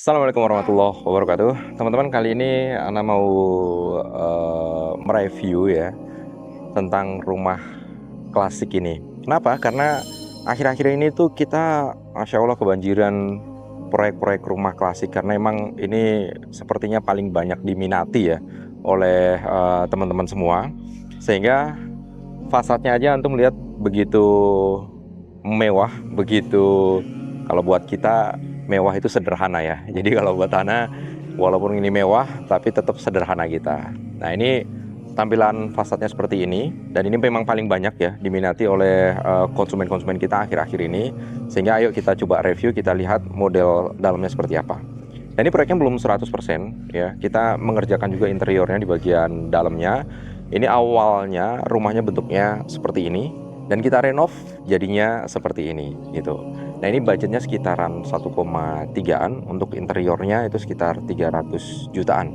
Assalamualaikum warahmatullahi wabarakatuh. Teman-teman, kali ini Ana mau mereview ya tentang rumah klasik ini. Kenapa? Karena akhir-akhir ini tuh kita Masya Allah kebanjiran proyek-proyek rumah klasik, karena emang ini sepertinya paling banyak diminati ya oleh teman-teman semua. Sehingga fasadnya aja antum lihat begitu mewah, begitu, kalau buat kita mewah itu sederhana ya. Jadi kalau buat Ana, walaupun ini mewah tapi tetap sederhana kita. Nah, ini tampilan fasadnya seperti ini, dan ini memang paling banyak ya diminati oleh konsumen-konsumen kita akhir-akhir ini. Sehingga ayo kita coba review, kita lihat model dalamnya seperti apa. Nah, ini proyeknya belum 100% ya. Kita mengerjakan juga interiornya di bagian dalamnya. Ini awalnya rumahnya bentuknya seperti ini, dan kita renov jadinya seperti ini gitu. Nah, ini budgetnya sekitaran 1,3-an, untuk interiornya itu sekitar 300 jutaan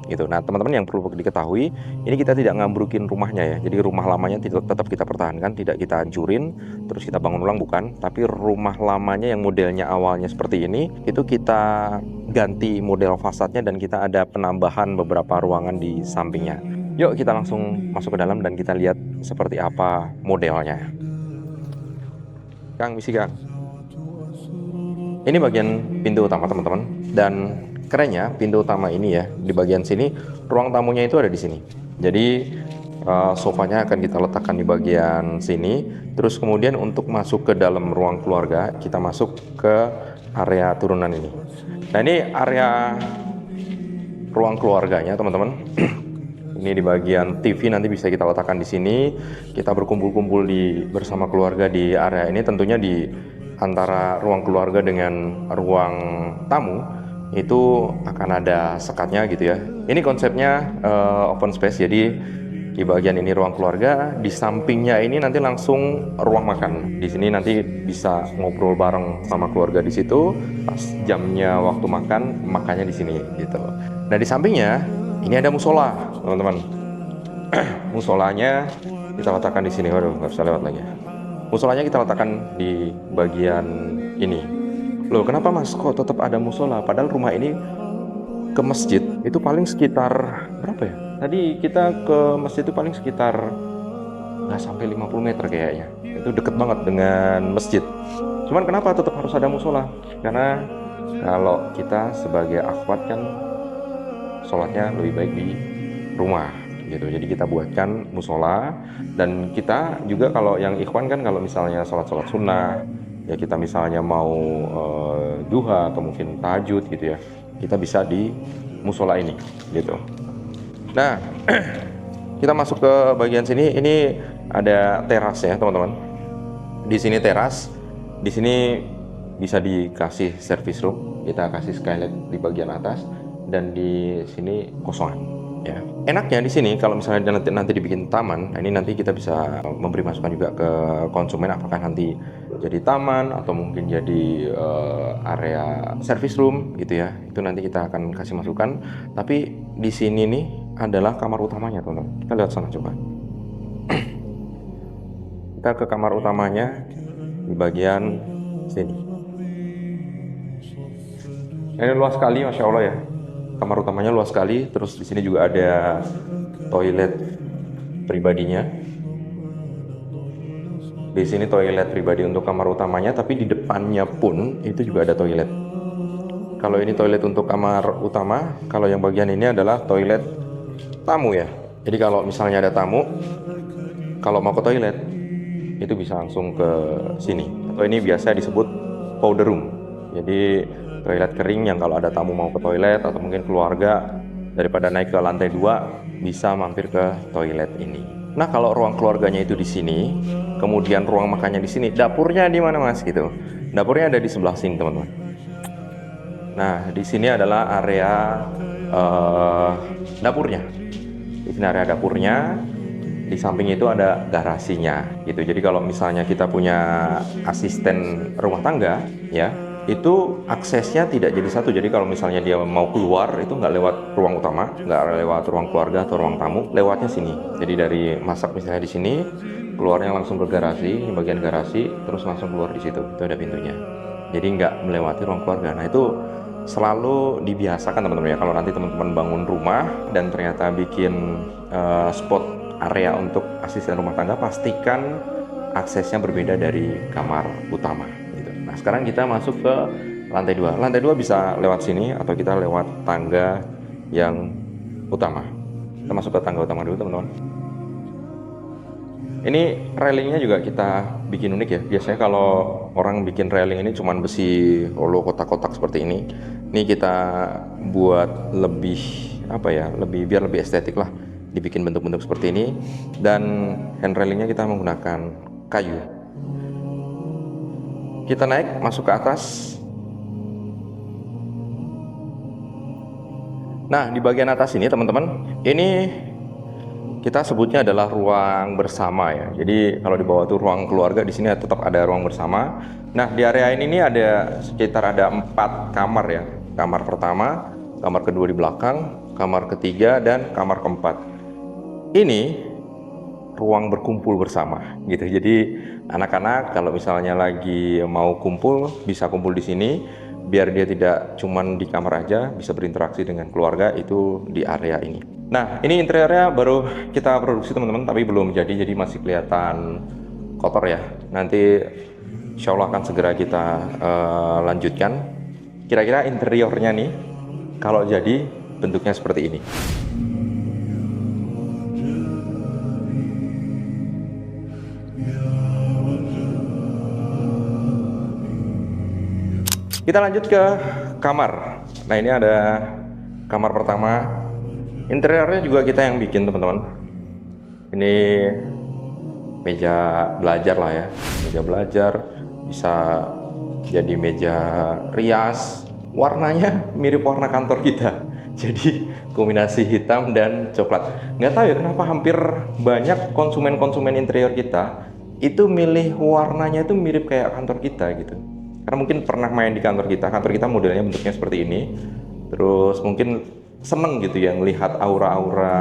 gitu. Nah, teman-teman, yang perlu diketahui, ini kita tidak ngambrukin rumahnya ya. Jadi rumah lamanya tetap kita pertahankan, tidak kita hancurin terus kita bangun ulang, bukan. Tapi rumah lamanya yang modelnya awalnya seperti ini, itu kita ganti model fasadnya, dan kita ada penambahan beberapa ruangan di sampingnya. Yuk kita langsung masuk ke dalam dan kita lihat seperti apa modelnya. Kang, misi Kang. Ini bagian pintu utama, teman-teman. Dan kerennya pintu utama ini ya, di bagian sini ruang tamunya itu ada di sini. Jadi sofanya akan kita letakkan di bagian sini. Terus kemudian untuk masuk ke dalam ruang keluarga, kita masuk ke area turunan ini. Nah, ini area ruang keluarganya, teman-teman. Ini di bagian TV nanti bisa kita letakkan di sini. Kita berkumpul-kumpul bersama keluarga di area ini. Tentunya di antara ruang keluarga dengan ruang tamu itu akan ada sekatnya gitu ya. Ini konsepnya open space. Jadi di bagian ini ruang keluarga, di sampingnya ini nanti langsung ruang makan. Di sini nanti bisa ngobrol bareng sama keluarga di situ. Pas jamnya waktu makan, makannya di sini gitu. Nah, di sampingnya ini ada musola, teman-teman. Musolanya kita letakkan di sini. Waduh, nggak bisa lewat lagi. Musolanya kita letakkan di bagian ini. Loh, kenapa Mas kok tetap ada musola? Padahal rumah ini ke masjid itu paling sekitar berapa ya? Tadi kita ke masjid itu paling sekitar nggak sampai 50 meter kayaknya. Itu deket banget dengan masjid. Cuman kenapa tetap harus ada musola? Karena kalau kita sebagai akhwat kan sholatnya lebih baik di rumah gitu. Jadi kita buatkan musola. Dan kita juga kalau yang ikhwan kan, kalau misalnya sholat sunnah ya, kita misalnya mau duha atau mungkin tahajud gitu ya, kita bisa di musola ini gitu. Nah, kita masuk ke bagian sini. Ini ada teras ya, teman-teman. Di sini teras, di sini bisa dikasih service room, kita kasih skylight di bagian atas, dan di sini kosongan ya. Enaknya di sini kalau misalnya nanti dibikin taman, nah ini nanti kita bisa memberi masukan juga ke konsumen, apakah nanti jadi taman atau mungkin jadi area service room gitu ya. Itu nanti kita akan kasih masukan. Tapi di sini nih adalah kamar utamanya, teman-teman. Kita lihat sana coba. Kita ke kamar utamanya di bagian sini. Ini luas sekali, Masya Allah ya. Kamar utamanya luas sekali. Terus di sini juga ada toilet pribadinya. Di sini toilet pribadi untuk kamar utamanya, tapi di depannya pun itu juga ada toilet. Kalau ini toilet untuk kamar utama, kalau yang bagian ini adalah toilet tamu ya. Jadi kalau misalnya ada tamu, kalau mau ke toilet, itu bisa langsung ke sini. Atau ini biasa disebut powder room. Jadi toilet kering yang kalau ada tamu mau ke toilet atau mungkin keluarga, daripada naik ke lantai 2 bisa mampir ke toilet ini. Nah, kalau ruang keluarganya itu di sini, kemudian ruang makannya di sini, dapurnya di mana Mas gitu? Dapurnya ada di sebelah sini, teman-teman. Nah, di sini adalah area dapurnya. Di sini area dapurnya. Di samping itu ada garasinya gitu. Jadi kalau misalnya kita punya asisten rumah tangga ya, itu aksesnya tidak jadi satu. Jadi kalau misalnya dia mau keluar, itu nggak lewat ruang utama, nggak lewat ruang keluarga atau ruang tamu, lewatnya sini. Jadi dari masak misalnya di sini, keluarnya langsung ke garasi, ini bagian garasi, terus langsung keluar di situ. Itu ada pintunya. Jadi nggak melewati ruang keluarga. Nah, itu selalu dibiasakan teman-teman ya, kalau nanti teman-teman bangun rumah dan ternyata bikin spot area untuk asisten rumah tangga, pastikan aksesnya berbeda dari kamar utama gitu. Nah sekarang kita masuk ke lantai 2. Lantai 2 bisa lewat sini atau kita lewat tangga yang utama. Kita masuk ke tangga utama dulu teman-teman. Ini railingnya juga kita bikin unik ya. Biasanya kalau orang bikin railing ini cuman besi rolo kotak-kotak seperti ini. Ini kita buat lebih apa ya, biar lebih estetik lah. Dibikin bentuk-bentuk seperti ini, dan hand railingnya kita menggunakan kayu. Kita naik masuk ke atas. Nah di bagian atas ini teman-teman, ini kita sebutnya adalah ruang bersama ya. Jadi kalau di bawah itu ruang keluarga, di sini tetap ada ruang bersama. Nah di area ini ada sekitar 4 kamar ya. Kamar pertama, kamar kedua di belakang, kamar ketiga, dan kamar keempat. Ini ruang berkumpul bersama gitu. Jadi anak-anak kalau misalnya lagi mau kumpul bisa kumpul di sini, biar dia tidak cuman di kamar aja, bisa berinteraksi dengan keluarga itu di area ini. Nah ini interiornya baru kita produksi teman-teman, tapi belum jadi masih kelihatan kotor ya. Nanti insya Allah akan segera kita lanjutkan. Kira-kira interiornya nih kalau jadi bentuknya seperti ini. Kita lanjut ke kamar. Nah ini ada kamar pertama. Interiornya juga kita yang bikin teman-teman. Ini meja belajar lah ya. Meja belajar, bisa jadi meja rias. Warnanya mirip warna kantor kita. Jadi kombinasi hitam dan coklat. Nggak tahu ya kenapa hampir banyak konsumen interior kita itu milih warnanya itu mirip kayak kantor kita gitu. Karena mungkin pernah main di kantor kita modelnya bentuknya seperti ini. Terus mungkin seneng gitu ya melihat aura-aura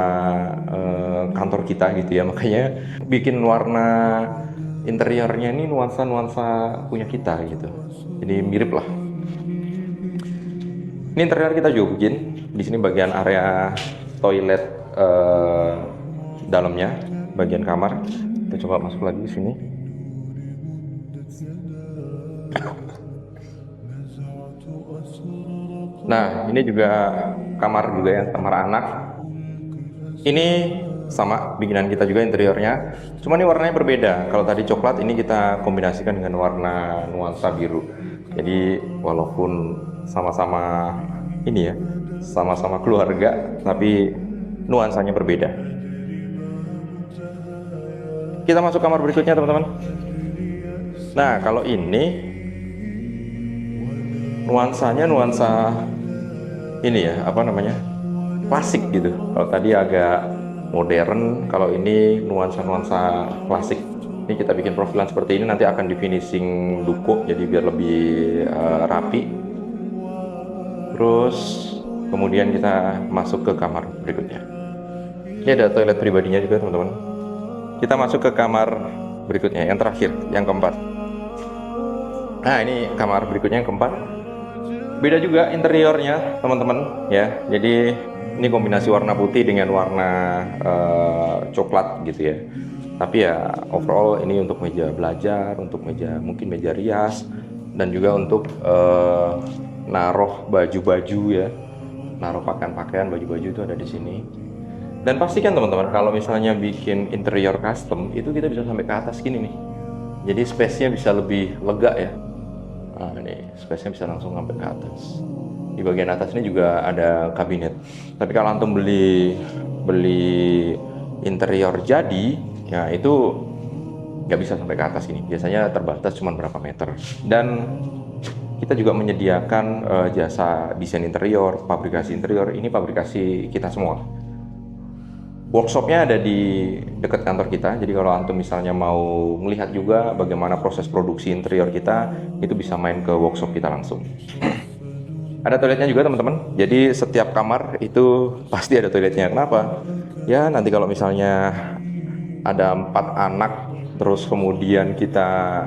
kantor kita gitu ya, makanya bikin warna interiornya ini nuansa punya kita gitu, jadi mirip lah. Ini interior kita juga bikin di sini bagian area toilet dalamnya, bagian kamar. Kita coba masuk lagi di sini. Nah ini juga kamar juga ya, kamar anak. Ini sama bikinan kita juga interiornya, cuma ini warnanya berbeda. Kalau tadi coklat, ini kita kombinasikan dengan warna nuansa biru. Jadi walaupun sama-sama ini ya, sama-sama keluarga, tapi nuansanya berbeda. Kita masuk kamar berikutnya teman-teman. Nah kalau ini nuansanya nuansa ini ya, apa namanya, klasik gitu. Kalau tadi agak modern, kalau ini nuansa klasik. Ini kita bikin profilan seperti ini, nanti akan di finishing duko jadi biar lebih rapi. Terus kemudian kita masuk ke kamar berikutnya. Ini ada toilet pribadinya juga teman-teman. Kita masuk ke kamar berikutnya, yang terakhir, yang keempat. Nah ini kamar berikutnya yang keempat. Beda juga interiornya teman-teman ya. Jadi ini kombinasi warna putih dengan warna coklat gitu ya. Tapi ya overall ini untuk meja belajar, untuk mungkin meja rias, dan juga untuk naruh baju-baju ya, naruh pakaian-pakaian, baju-baju itu ada di sini. Dan pastikan teman-teman kalau misalnya bikin interior custom itu kita bisa sampai ke atas gini nih. Jadi space-nya bisa lebih lega ya. Nah ini space-nya bisa langsung sampai ke atas. Di bagian atas ini juga ada kabinet. Tapi kalau antum beli interior jadi, ya itu nggak bisa sampai ke atas ini. Biasanya terbatas cuma berapa meter. Dan kita juga menyediakan jasa desain interior, pabrikasi interior. Ini pabrikasi kita semua. Workshopnya ada di dekat kantor kita, jadi kalau antum misalnya mau melihat juga bagaimana proses produksi interior kita, itu bisa main ke workshop kita langsung. Ada toiletnya juga teman-teman, jadi setiap kamar itu pasti ada toiletnya. Kenapa? Ya nanti kalau misalnya ada 4 anak, terus kemudian kita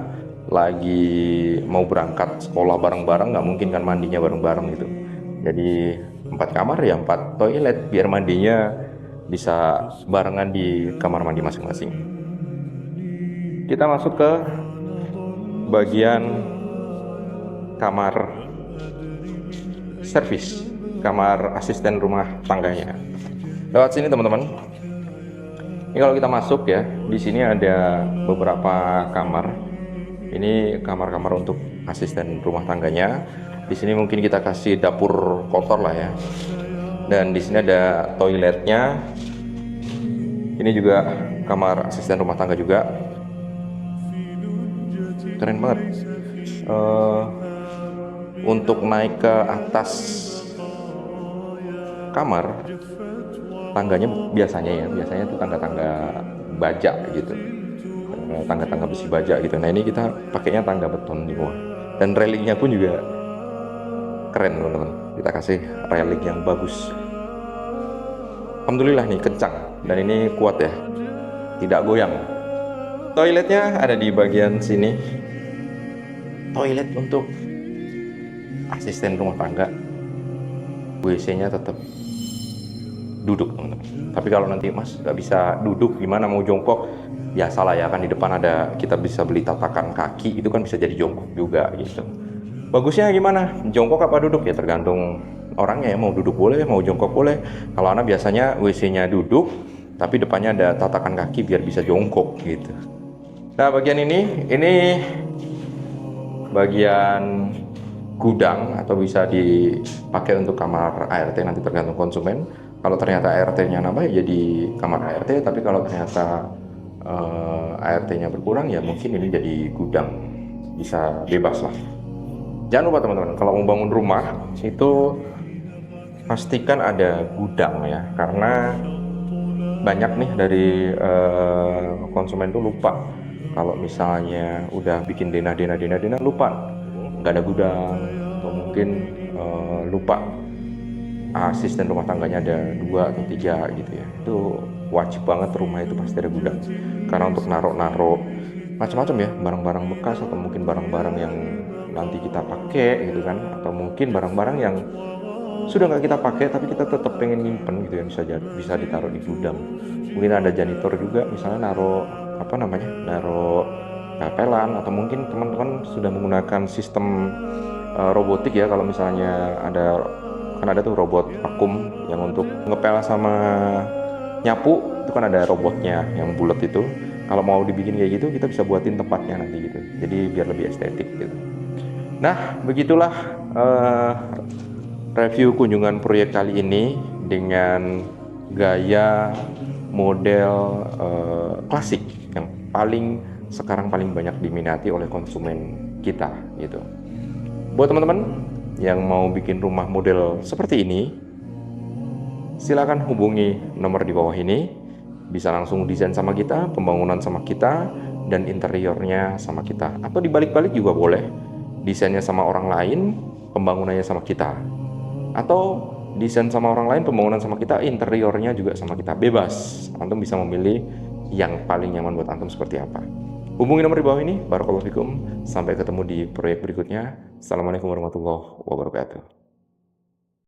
lagi mau berangkat sekolah bareng-bareng, nggak mungkin kan mandinya bareng-bareng gitu. Jadi 4 kamar ya 4 toilet, biar mandinya bisa barengan di kamar mandi masing-masing. Kita masuk ke bagian kamar servis, kamar asisten rumah tangganya. Lewat sini teman-teman. Ini kalau kita masuk ya, di sini ada beberapa kamar. Ini kamar-kamar untuk asisten rumah tangganya. Di sini mungkin kita kasih dapur kotor lah ya. Dan di sini ada toiletnya. Ini juga kamar asisten rumah tangga juga. Keren banget. Untuk naik ke atas kamar, tangganya biasanya itu tangga-tangga baja gitu, tangga-tangga besi baja gitu. Nah ini kita pakainya tangga beton di bawah, dan railingnya pun juga keren teman-teman. Kita kasih railing yang bagus. Alhamdulillah nih kencang, dan ini kuat ya, tidak goyang. Toiletnya ada di bagian sini. Toilet untuk asisten rumah tangga, WC-nya tetap duduk teman-teman. Tapi kalau nanti mas nggak bisa duduk, gimana mau jongkok? Biasalah ya, kan di depan ada, kita bisa beli tatakan kaki, itu kan bisa jadi jongkok juga gitu. Bagusnya gimana? Jongkok apa duduk ya, tergantung orangnya ya, mau duduk boleh, mau jongkok boleh. Kalau anak biasanya WC-nya duduk, tapi depannya ada tatakan kaki biar bisa jongkok gitu. Nah bagian ini bagian gudang, atau bisa dipakai untuk kamar ART, nanti tergantung konsumen. Kalau ternyata ART-nya nambah ya jadi kamar ART, tapi kalau ternyata ART-nya berkurang ya mungkin ini jadi gudang, bisa bebas lah. Jangan lupa teman-teman, kalau mau bangun rumah itu pastikan ada gudang ya, karena banyak nih dari konsumen tuh lupa kalau misalnya udah bikin dena lupa nggak ada gudang, atau mungkin lupa asisten rumah tangganya ada 2 atau 3 gitu ya. Itu wajib banget rumah itu pasti ada gudang, karena untuk naruh macam-macam ya, barang-barang bekas, atau mungkin barang-barang yang nanti kita pakai gitu kan, atau mungkin barang-barang yang sudah nggak kita pakai tapi kita tetap pengen nyimpen gitu ya, bisa ditaruh di gudang. Mungkin ada janitor juga misalnya naruh pelan, atau mungkin teman-teman sudah menggunakan sistem robotik ya. Kalau misalnya kan ada tuh robot vakum yang untuk ngepel sama nyapu, itu kan ada robotnya yang bulat itu. Kalau mau dibikin kayak gitu, kita bisa buatin tempatnya nanti gitu, jadi biar lebih estetik gitu. Nah begitulah review kunjungan proyek kali ini dengan gaya model klasik yang sekarang paling banyak diminati oleh konsumen kita gitu. Buat teman-teman yang mau bikin rumah model seperti ini, silakan hubungi nomor di bawah ini. Bisa langsung desain sama kita, pembangunan sama kita, dan interiornya sama kita. Atau dibalik-balik juga boleh, desainnya sama orang lain, pembangunannya sama kita. Atau desain sama orang lain, pembangunan sama kita, interiornya juga sama kita. Bebas, antum bisa memilih yang paling nyaman buat antum seperti apa. Hubungi nomor di bawah ini. Barakallahu fikum. Sampai ketemu di proyek berikutnya. Assalamualaikum warahmatullahi wabarakatuh.